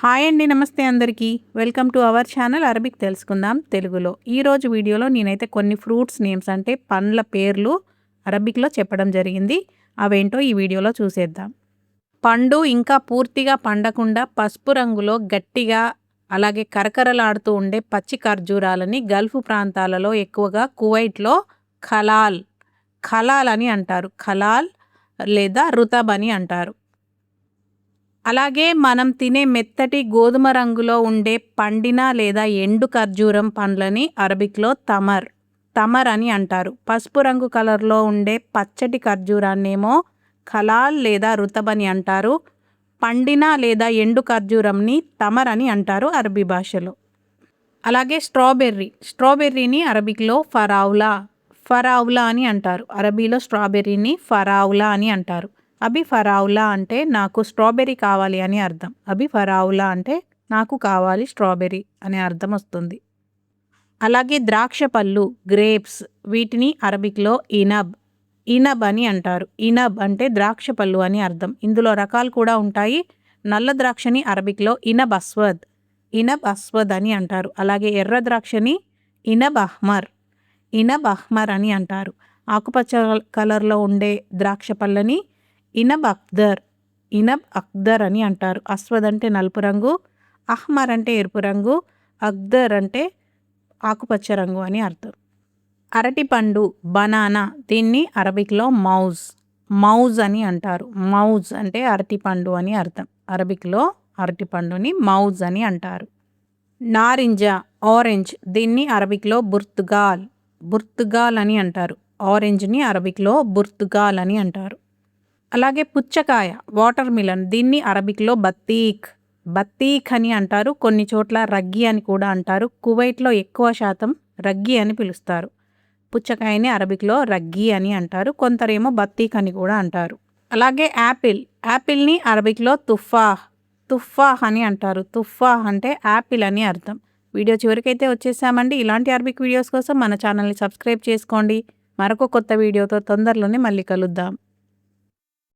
Hi అండి, నమస్తే అందరికీ. Welcome to our channel Arabic తెలుసుకుందాం తెలుగులో. ఈరోజు వీడియోలో నేనైతే కొన్ని ఫ్రూట్స్ నేమ్స్ అంటే పండ్ల పేర్లు అరబిక్లో చెప్పడం జరిగింది. అవేంటో ఈ వీడియోలో చూసేద్దాం. పండు ఇంకా పూర్తిగా పండకుండా పసుపు రంగులో గట్టిగా అలాగే కరకరలాడుతూ ఉండే పచ్చి ఖర్జూరాలని గల్ఫ్ ప్రాంతాలలో ఎక్కువగా కువైట్లో ఖలాల్ ఖలాల్ అని అంటారు. ఖలాల్ లేదా రుతబ్ అని అంటారు. అలాగే మనం తినే మెత్తటి గోధుమ రంగులో ఉండే పండిన లేదా ఎండు ఖర్జూరం పండ్లని అరబిక్లో తమర్ అని అంటారు. పసుపు రంగు కలర్లో ఉండే పచ్చటి ఖర్జూరాన్నేమో ఖలాల్ లేదా రుతబ్ అని అంటారు. పండిన లేదా ఎండు ఖర్జూరంని తమర్ అని అంటారు అరబీ భాషలో. అలాగే స్ట్రాబెర్రీని అరబిక్లో ఫరావులా అని అంటారు. అరబీలో స్ట్రాబెర్రీని ఫరావులా అని అంటారు. అబి ఫరావులా అంటే నాకు స్ట్రాబెర్రీ కావాలి అని అర్థం. అబి ఫరావులా అంటే నాకు కావాలి స్ట్రాబెర్రీ అనే అర్థం వస్తుంది. అలాగే ద్రాక్ష పళ్ళు గ్రేప్స్, వీటిని అరబిక్లో ఇనబ్ అని అంటారు. ఇనబ్ అంటే ద్రాక్ష పళ్ళు అని అర్థం. ఇందులో రకాలు కూడా ఉంటాయి. నల్ల ద్రాక్షని అరబిక్లో ఇనబ్ అస్వద్ అని అంటారు. అలాగే ఎర్ర ద్రాక్షని ఇనబ్ అహ్మర్ అని అంటారు. ఆకుపచ్చ కలర్లో ఉండే ద్రాక్ష పళ్ళని ఇనబ్ అఖ్దర్ అని అంటారు. అస్వద్ అంటే నలుపు రంగు, అహ్మర్ అంటే ఎరుపు రంగు, అఖ్దర్ అంటే ఆకుపచ్చ రంగు అని అర్థం. అరటిపండు బనానా, దీన్ని అరబిక్లో మౌజ్ అని అంటారు. మౌజ్ అంటే అరటిపండు అని అర్థం. అరబిక్లో అరటిపండుని మౌజ్ అని అంటారు. నారింజ ఆరెంజ్, దీన్ని అరబిక్లో బుర్తుగాల్ అని అంటారు. ఆరెంజ్ని అరబిక్లో బుర్తుగాల్ అని అంటారు. అలాగే పుచ్చకాయ వాటర్ మిలన్, దీన్ని అరబిక్లో బత్తీక్ అని అంటారు. కొన్ని చోట్ల రగ్గి అని కూడా అంటారు. కువైట్లో ఎక్కువ శాతం రగ్గి అని పిలుస్తారు. పుచ్చకాయని అరబిక్లో రగ్గి అని అంటారు. కొందరేమో బత్తీక్ అని కూడా అంటారు. అలాగే యాపిల్ని అరబిక్లో తుఫాహ్ అని అంటారు. తుఫాహ్ అంటే యాపిల్ అని అర్థం. వీడియో చివరికైతే వచ్చేసామండి. ఇలాంటి అరబిక్ వీడియోస్ కోసం మన ఛానల్ని సబ్స్క్రైబ్ చేసుకోండి. మరొక కొత్త వీడియోతో తొందరలోనే మళ్ళీ కలుద్దాం.